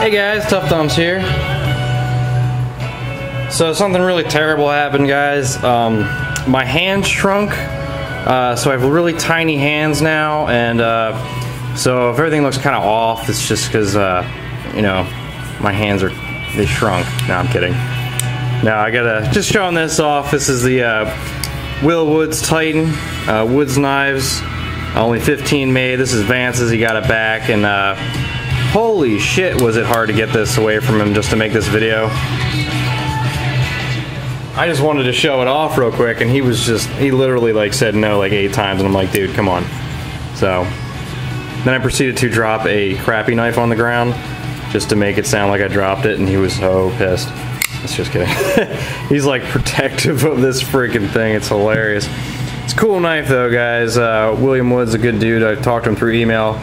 Hey guys, Tough Thumbs here. So something really terrible happened, guys. My hands shrunk, so I have really tiny hands now, and so if everything looks kind of off, it's just because you know, my hands they shrunk. No, I'm kidding. Now I gotta just showing this off. This is the Will Woods Titan Woods knives, only 15 made. This is Vance's. He got it back, and holy shit, was it hard to get this away from him just to make this video. I just wanted to show it off real quick, and he literally like said no like 8 times, and I'm like, dude, come on. So then I proceeded to drop a crappy knife on the ground just to make it sound like I dropped it, and he was so pissed. That's just kidding. He's like protective of this freaking thing. It's hilarious. It's a cool knife though, guys. William Wood's a good dude. I talked to him through email.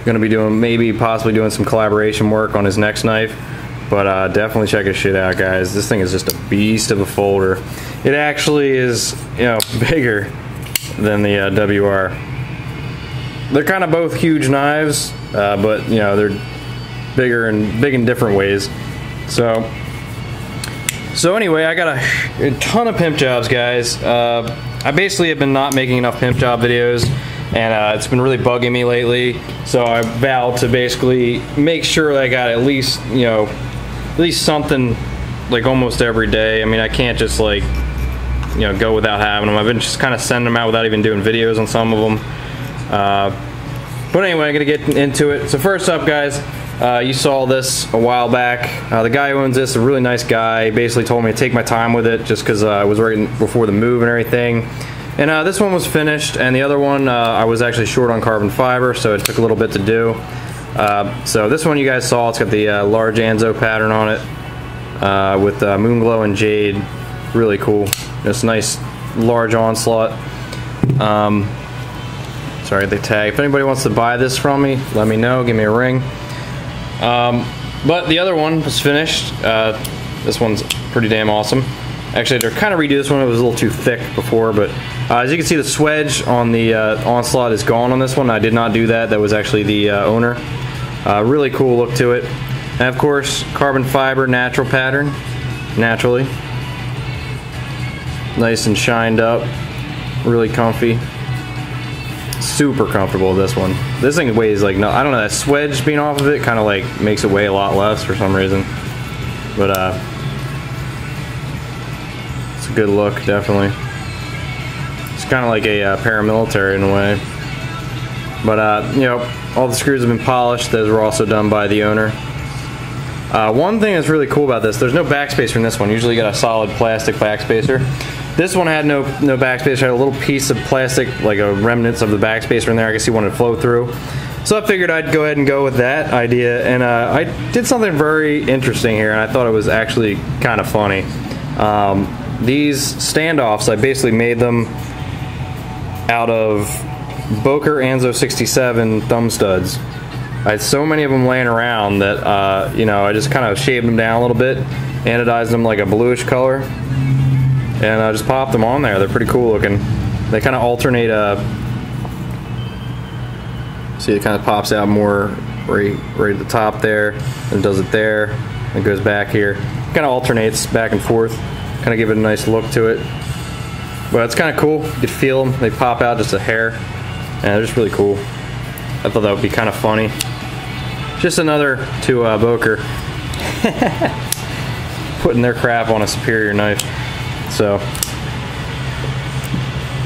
Gonna be doing, possibly doing some collaboration work on his next knife, but definitely check his shit out, guys. This thing is just a beast of a folder. It actually is, you know, bigger than the WR. They're kind of both huge knives, but you know, they're big in different ways. So anyway, I got a ton of pimp jobs, guys. I basically have been not making enough pimp job videos, and it's been really bugging me lately, so I vowed to basically make sure that I got at least, you know, at least something like almost every day. I mean, I can't just like, you know, go without having them. I've been just kind of sending them out without even doing videos on some of them. But anyway, I'm gonna get into it. So first up, guys, you saw this a while back. The guy who owns this, a really nice guy, he basically told me to take my time with it just because I was right before the move and everything. And this one was finished, and the other one I was actually short on carbon fiber, so it took a little bit to do. So this one you guys saw, it's got the large Anzo pattern on it with Moonglow and Jade. Really cool. It's a nice large Onslaught. Sorry, the tag. If anybody wants to buy this from me, let me know. Give me a ring. But the other one was finished. This one's pretty damn awesome. Actually, they're kind of redo this one. It was a little too thick before, but as you can see, the swedge on the Onslaught is gone on this one. I did not do that. That was actually the owner. Really cool look to it. And of course, carbon fiber natural pattern, naturally. Nice and shined up. Really comfy. Super comfortable with this one. This thing weighs like, no, I don't know, that swedge being off of it kind of like makes it weigh a lot less for some reason. But it's a good look, definitely. It's kind of like a paramilitary in a way. But you know, all the screws have been polished. Those were also done by the owner. One thing that's really cool about this, there's no backspacer in this one. Usually you got a solid plastic backspacer. This one had no backspacer. Had a little piece of plastic, like a remnants of the backspacer in there. I guess he wanted to flow through. So I figured I'd go ahead and go with that idea, and I did something very interesting here, and I thought it was actually kind of funny. These standoffs, I basically made them out of Boker Anzo 67 thumb studs. I had so many of them laying around that you know, I just kind of shaved them down a little bit, anodized them like a bluish color, and I just popped them on there. They're pretty cool looking. They kind of alternate. See, it kind of pops out more right at the top there, and does it there, and goes back here. Kind of alternates back and forth, kind of give it a nice look to it. But it's kind of cool. You can feel them. They pop out just a hair, and they're just really cool. I thought that would be kind of funny. Just another to Boker putting their crap on a superior knife. So,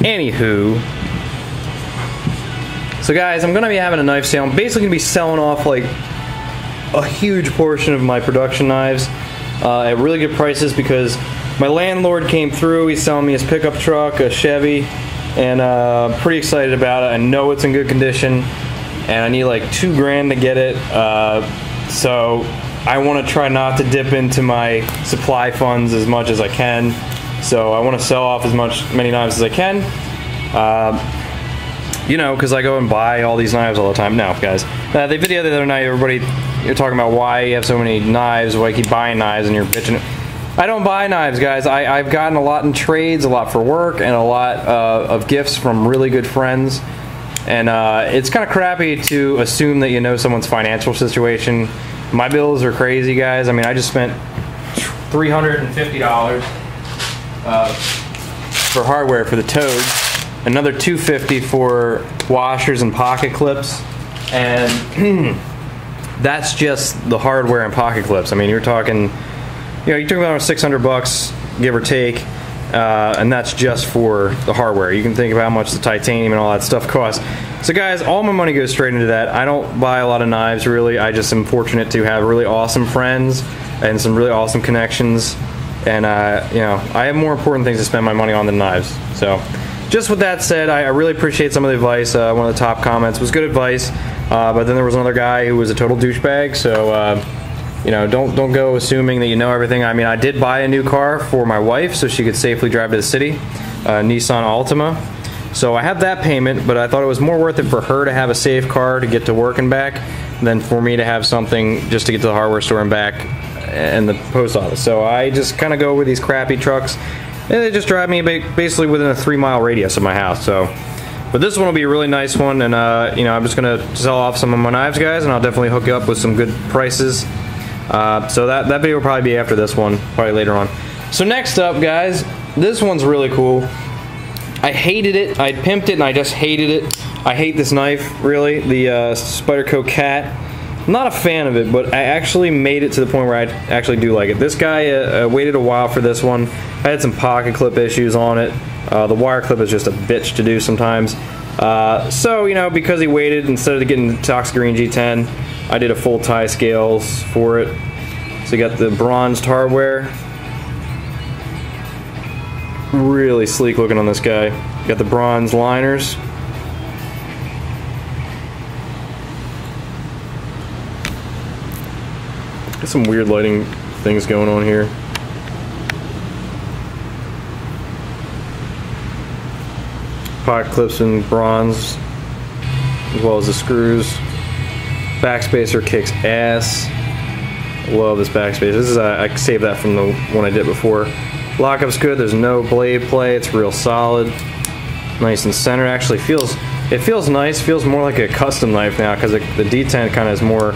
anywho, so guys, I'm gonna be having a knife sale. I'm basically gonna be selling off like a huge portion of my production knives at really good prices because my landlord came through. He's selling me his pickup truck, a Chevy, and I'm pretty excited about it. I know it's in good condition, and I need like $2 grand to get it. So I want to try not to dip into my supply funds as much as I can. So I want to sell off many knives as I can. You know, because I go and buy all these knives all the time. No, guys. The video the other night, you're talking about why you have so many knives, why you keep buying knives, and you're bitching. I don't buy knives, guys. I've gotten a lot in trades, a lot for work, and a lot of gifts from really good friends. And it's kind of crappy to assume that you know someone's financial situation. My bills are crazy, guys. I mean, I just spent $350 for hardware for the Toads, another $250 for washers and pocket clips, and that's just the hardware and pocket clips. I mean, you're talking, you're talking about $600, give or take, and that's just for the hardware. You can think about how much the titanium and all that stuff costs. So guys, all my money goes straight into that. I don't buy a lot of knives, really. I just am fortunate to have really awesome friends and some really awesome connections, and I have more important things to spend my money on than knives. So just with that said, I really appreciate some of the advice. One of the top comments was good advice, but then there was another guy who was a total douchebag. So don't go assuming that you know everything. I mean, I did buy a new car for my wife so she could safely drive to the city, Nissan Altima. So I have that payment, but I thought it was more worth it for her to have a safe car to get to work and back than for me to have something just to get to the hardware store and back and the post office. So I just kind of go with these crappy trucks, and they just drive me basically within a 3-mile radius of my house. So, but this one will be a really nice one, and I'm just gonna sell off some of my knives, guys, and I'll definitely hook you up with some good prices. So that video will probably be after this one, probably later on. So next up, guys, this one's really cool. I hated it. I pimped it and I just hated it. I hate this knife, really, the Spyderco Cat. I'm not a fan of it, but I actually made it to the point where I actually do like it. This guy waited a while for this one. I had some pocket clip issues on it. The wire clip is just a bitch to do sometimes. So, because he waited, instead of getting the Toxic Green G10, I did a full tie scales for it. So you got the bronzed hardware. Really sleek looking on this guy. You got the bronze liners. Got some weird lighting things going on here. Pocket clips in bronze, as well as the screws. Backspacer kicks ass. Love this backspacer. This is I saved that from the one I did before. Lockup's good. There's no blade play. It's real solid, nice and centered. Actually, it feels nice. Feels more like a custom knife now because the D10 kind of has more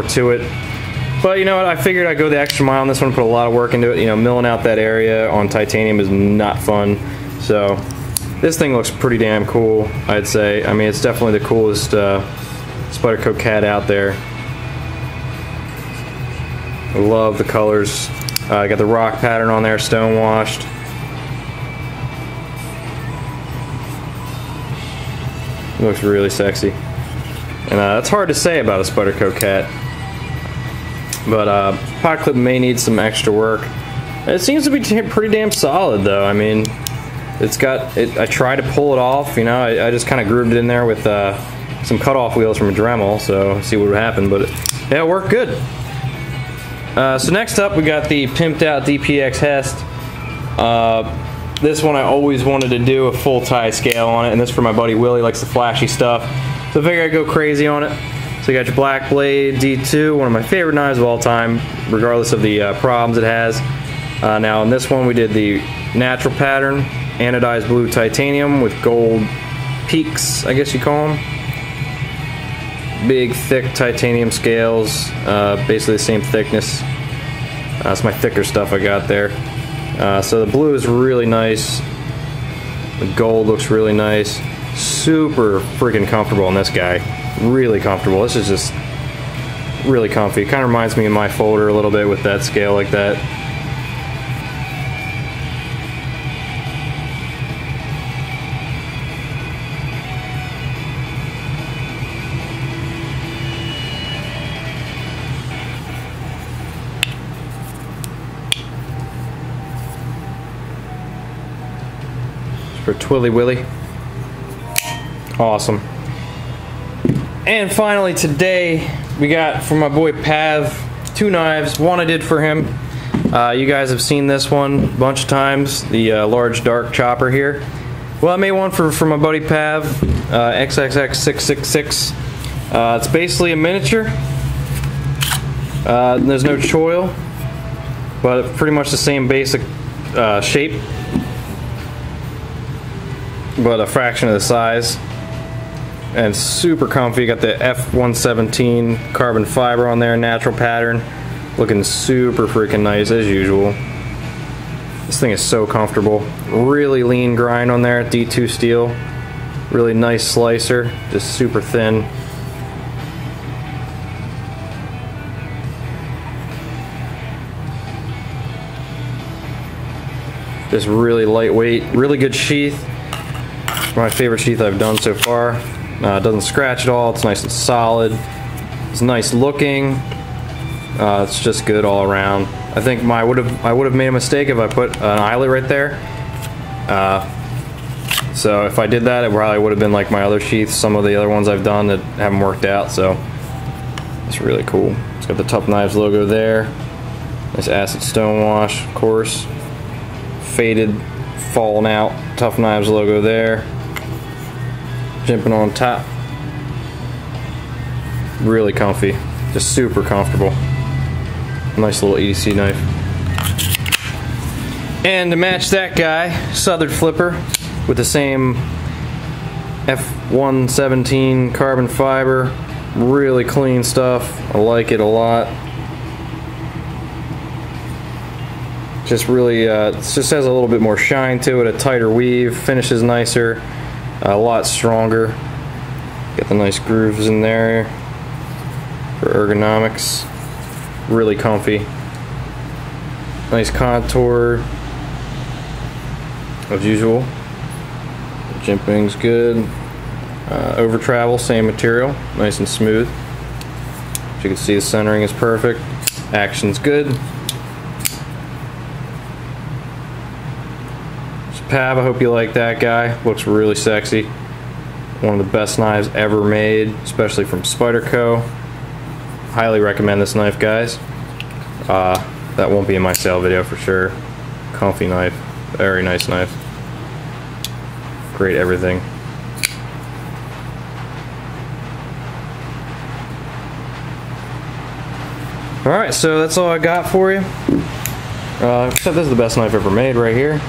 to it. But you know what? I figured I'd go the extra mile on this one. Put a lot of work into it. Milling out that area on titanium is not fun. So this thing looks pretty damn cool, I'd say. I mean, it's definitely the coolest Spyderco Cat out there. I love the colors. Got the rock pattern on there, stone washed. It looks really sexy. And that's hard to say about a Spyderco Cat. But pocket clip may need some extra work. It seems to be pretty damn solid though. I mean, I tried to pull it off, I just kind of grooved it in there with some cutoff wheels from a Dremel, so see what would happen, but it worked good. So next up we got the pimped out DPX Hest. This one I always wanted to do a full tie scale on it, and this for my buddy Willie, likes the flashy stuff. So I figured I'd go crazy on it. So you got your black blade D2, one of my favorite knives of all time, regardless of the problems it has. Now in this one we did the natural pattern, anodized blue titanium with gold peaks, I guess you call them. Big, thick titanium scales, basically the same thickness. That's my thicker stuff I got there. So the blue is really nice. The gold looks really nice. Super freaking comfortable on this guy. Really comfortable. This is just really comfy. It kind of reminds me of my folder a little bit with that scale like that. For Twilly Willy. Awesome. And finally today we got from my boy Pav 2 knives. One I did for him. You guys have seen this one a bunch of times, the large dark chopper here. Well, I made one for my buddy Pav, XXX666. It's basically a miniature. There's no choil, but pretty much the same basic shape, but a fraction of the size. and super comfy. Got the F117 carbon fiber on there, natural pattern, looking super freaking nice as usual. This thing is so comfortable. Really lean grind on there, D2 steel. Really nice slicer, just super thin. Just really lightweight, really good sheath. My favorite sheath I've done so far. It doesn't scratch at all. It's nice and solid. It's nice looking. It's just good all around. I think I would have made a mistake if I put an eyelet right there. So if I did that, it probably would have been like my other sheaths, some of the other ones I've done that haven't worked out. So it's really cool. It's got the Tough Knives logo there. Nice acid stone wash, of course. Faded, fallen out Tough Knives logo there. Jimping on top. Really comfy, just super comfortable. Nice little EDC knife. And to match that guy, Southard flipper with the same F117 carbon fiber. Really clean stuff. I like it a lot. Just really, it just has a little bit more shine to it, a tighter weave, finishes nicer, a lot stronger. Get the nice grooves in there for ergonomics. Really comfy. Nice contour, as usual. Jimping's good. Over travel, same material, nice and smooth. As you can see, the centering is perfect. Action's good. Pav, I hope you like that guy. Looks really sexy. One of the best knives ever made, especially from Spyderco. Highly recommend this knife, guys. That won't be in my sale video for sure. Comfy knife. Very nice knife. Great everything. Alright, so that's all I got for you. Except this is the best knife ever made right here.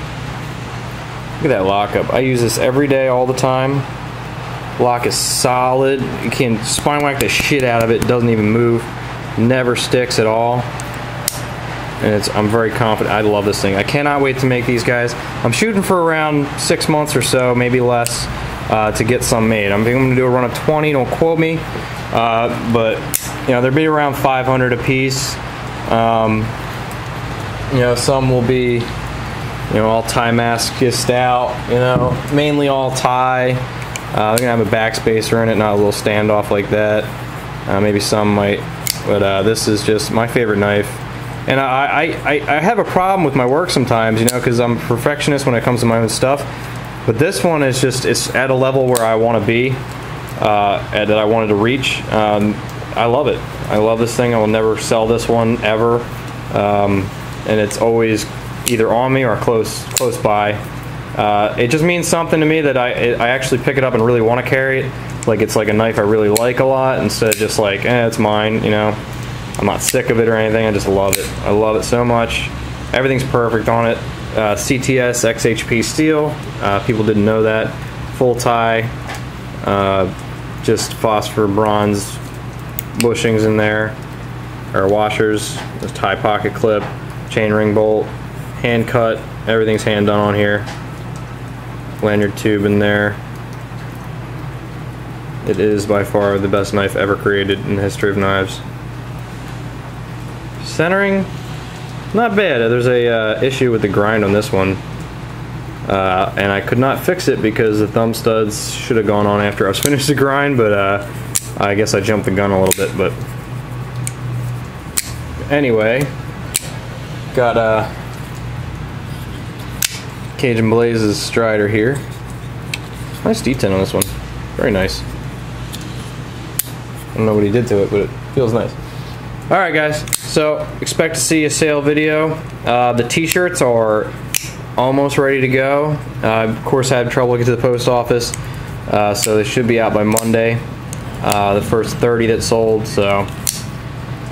Look at that lockup. I use this every day, all the time. Lock is solid. You can spine whack the shit out of it. It doesn't even move. Never sticks at all. And I'm very confident. I love this thing. I cannot wait to make these, guys. I'm shooting for around 6 months or so, maybe less, to get some made. I'm going to do a run of 20. Don't quote me. But you know, they'll be around 500 a piece. You know, some will be, you know, all tie masked out, you know, mainly all tie. They're gonna have a backspacer in it, not a little standoff like that. Maybe some might, but this is just my favorite knife. And I have a problem with my work sometimes, you know, because I'm a perfectionist when it comes to my own stuff. But this one is just, it's at a level where I want to be, that I wanted to reach. I love it. I love this thing. I will never sell this one ever. And it's always either on me or close by. It just means something to me that I actually pick it up and really want to carry it. Like it's like a knife I really like a lot, instead of just like, it's mine, you know. I'm not sick of it or anything, I just love it. I love it so much. Everything's perfect on it. CTS XHP steel, people didn't know that. Full tie, just phosphor bronze bushings in there, or washers, this tie pocket clip, chain ring bolt, hand cut, everything's hand done on here. Lanyard tube in there. It is by far the best knife ever created in the history of knives. Centering, not bad. There's a issue with the grind on this one, and I could not fix it because the thumb studs should have gone on after I was finished the grind, but I guess I jumped the gun a little bit. But anyway, got Cajun Blaze's Strider here. Nice detent on this one, very nice. I don't know what he did to it, but it feels nice. Alright guys, so expect to see a sale video. The t-shirts are almost ready to go. Of course I had trouble getting to the post office, so they should be out by Monday. The first 30 that sold, so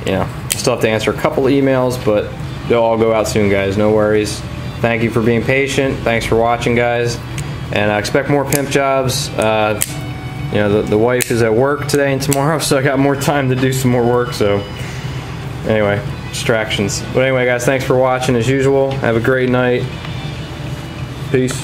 you know, I still have to answer a couple emails, but they'll all go out soon, guys, no worries. Thank you for being patient, thanks for watching, guys, and I expect more pimp jobs. you know, the wife is at work today and tomorrow, so I got more time to do some more work. So anyway, distractions. But anyway, guys, thanks for watching as usual. Have a great night. Peace.